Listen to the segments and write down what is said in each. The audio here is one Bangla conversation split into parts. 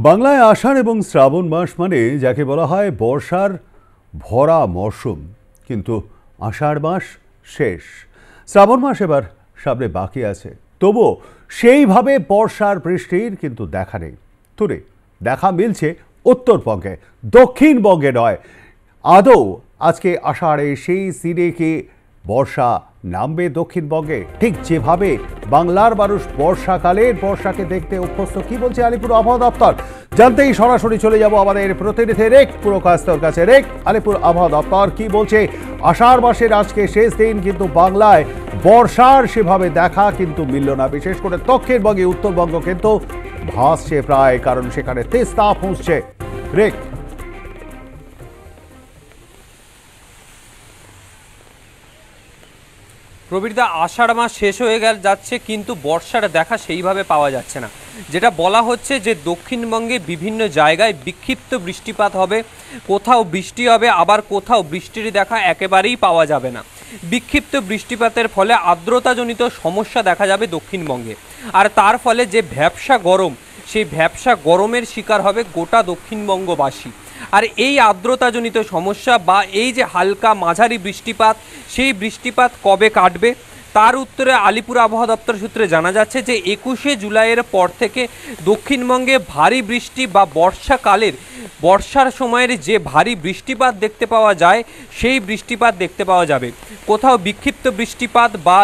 বাংলায় আষাঢ় এবং শ্রাবণ মাস মানে যাকে বলা হয় বর্ষার ভরা মরশুম, কিন্তু আষাঢ় মাস শেষ, শ্রাবণ মাস এবার সামনে বাকি আছে। তবুও সেইভাবে বর্ষার বৃষ্টির কিন্তু দেখা নেই। তবে দেখা মিলছে উত্তরবঙ্গে, দক্ষিণবঙ্গে নয়। আদৌ আজকে আষাঢ়ে সেই সিনে কি বর্ষা নামবে দক্ষিণবঙ্গে? ঠিক যেভাবে বাংলার মানুষ বর্ষাকালের বর্ষাকে দেখতে অভ্যস্ত, কি বলছে আলিপুর আবহাওয়া দপ্তর জানতেই সরাসরি চলে যাব আমাদের প্রতিনিধি রেক পুরকাস্তর কাছে। রেক, আলিপুর আবহাওয়া দপ্তর কি বলছে? আষাঢ় মাসের আজকে শেষ দিন, কিন্তু বাংলায় বর্ষার সেভাবে দেখা কিন্তু মিলল না। বিশেষ করে দক্ষিণবঙ্গে, উত্তরবঙ্গ কিন্তু ভাসছে প্রায়, কারণ সেখানে তিস্তা পৌঁছছে। রেক, প্রবীরদা, আষাঢ় মাস শেষ হয়ে যাচ্ছে, কিন্তু বর্ষার দেখা সেইভাবে পাওয়া যাচ্ছে না। যেটা বলা হচ্ছে যে দক্ষিণবঙ্গে বিভিন্ন জায়গায় বিক্ষিপ্ত বৃষ্টিপাত হবে, কোথাও বৃষ্টি হবে, আবার কোথাও বৃষ্টির দেখা একেবারেই পাওয়া যাবে না। বিক্ষিপ্ত বৃষ্টিপাতের ফলে আর্দ্রতাজনিত সমস্যা দেখা যাবে দক্ষিণবঙ্গে, আর তার ফলে যে ভ্যাপসা গরম, সেই ভ্যাপসা গরমের শিকার হবে গোটা দক্ষিণবঙ্গবাসী। আর এই আর্দ্রতাজনিত সমস্যা বা এই যে হালকা মাঝারি বৃষ্টিপাত, সেই বৃষ্টিপাত কবে কাটবে তার উত্তরে আলিপুর আবহাওয়া দপ্তর সূত্রে জানা যাচ্ছে যে 21শে জুলাইয়ের পর থেকে দক্ষিণবঙ্গে ভারী বৃষ্টি বা বর্ষার সময়ের যে ভারী বৃষ্টিপাত দেখতে পাওয়া যায়, সেই বৃষ্টিপাত দেখতে পাওয়া যাবে। কোথাও বিক্ষিপ্ত বৃষ্টিপাত বা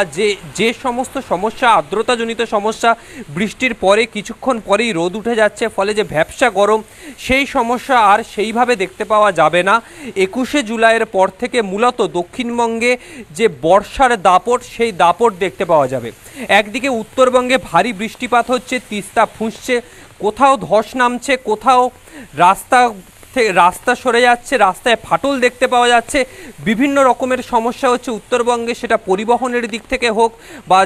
যে সমস্ত সমস্যা, আর্দ্রতাজনিত সমস্যা, বৃষ্টির পরে কিছুক্ষণ পরেই রোদ উঠে যাচ্ছে, ফলে যে ভ্যাপসা গরম, সেই সমস্যা আর সেইভাবে দেখতে পাওয়া যাবে না। 21শে জুলাইয়ের পর থেকে মূলত দক্ষিণবঙ্গে যে বর্ষার দাপট, সেই দাপট দেখতে পাওয়া যাবে। একদিকে উত্তরবঙ্গে ভারী বৃষ্টিপাত হচ্ছে, তিস্তা ফুঁসছে, কোথাও ধস নামছে, কোথাও রাস্তা সরে যাচ্ছে, রাস্তায় ফাটল দেখতে পাওয়া যাচ্ছে। বিভিন্ন রকমের সমস্যা হচ্ছে উত্তরবঙ্গে, সেটা পরিবহনের দিক থেকে হোক বা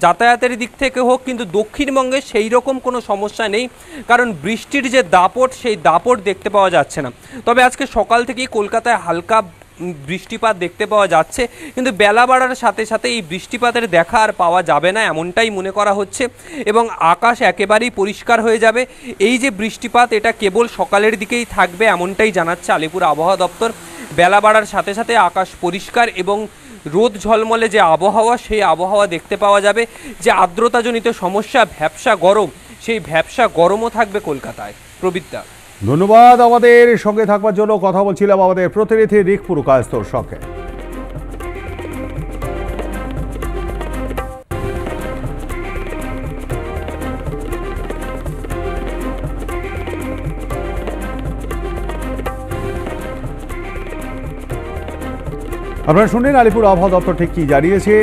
যাতায়াতের দিক থেকে হোক, কিন্তু দক্ষিণবঙ্গে সেই রকম কোনো সমস্যা নেই, কারণ বৃষ্টির যে দাপট, সেই দাপট দেখতে পাওয়া যাচ্ছে না। তবে আজকে সকাল থেকেই কলকাতায় হালকা বৃষ্টিপাত দেখতে পাওয়া যাচ্ছে, কিন্তু বেলা বাড়ার সাথে সাথে এই বৃষ্টিপাতের দেখা আর পাওয়া যাবে না, এমনটাই মনে করা হচ্ছে, এবং আকাশ একেবারেই পরিষ্কার হয়ে যাবে। এই যে বৃষ্টিপাত, এটা কেবল সকালের দিকেই থাকবে, এমনটাই জানাচ্ছে আলিপুর আবহাওয়া দপ্তর। বেলা বাড়ার সাথে সাথে আকাশ পরিষ্কার এবং রোদ ঝলমলে যে আবহাওয়া, সেই আবহাওয়া দেখতে পাওয়া যাবে। যে আর্দ্রতাজনিত সমস্যা, ভ্যাপসা গরম, সেই ভ্যাপসা গরমও থাকবে কলকাতায়। প্রবীরদা, ধন্যবাদ আমাদের সঙ্গে থাকবার জন্য। কথা বলছিলাম আমাদের প্রতিনিধি রেক পুরকাস্তর সঙ্গে। আপনারা শুনলেন আলিপুর আবহাওয়া দপ্তর ঠিক কি জানিয়েছে।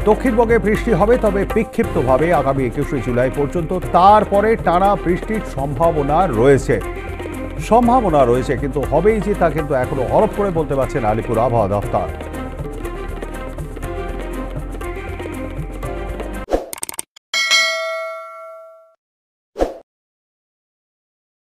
দক্ষিণবঙ্গে বৃষ্টি হবে, তবে বিক্ষিপ্তভাবে আগামী 21শে জুলাই পর্যন্ত। তারপরে টানা বৃষ্টির সম্ভাবনা রয়েছে, কিন্তু হবেই যে তা কিন্তু এখনো হরফ করে বলতে পারছেন আলিপুর আবহাওয়া দপ্তর।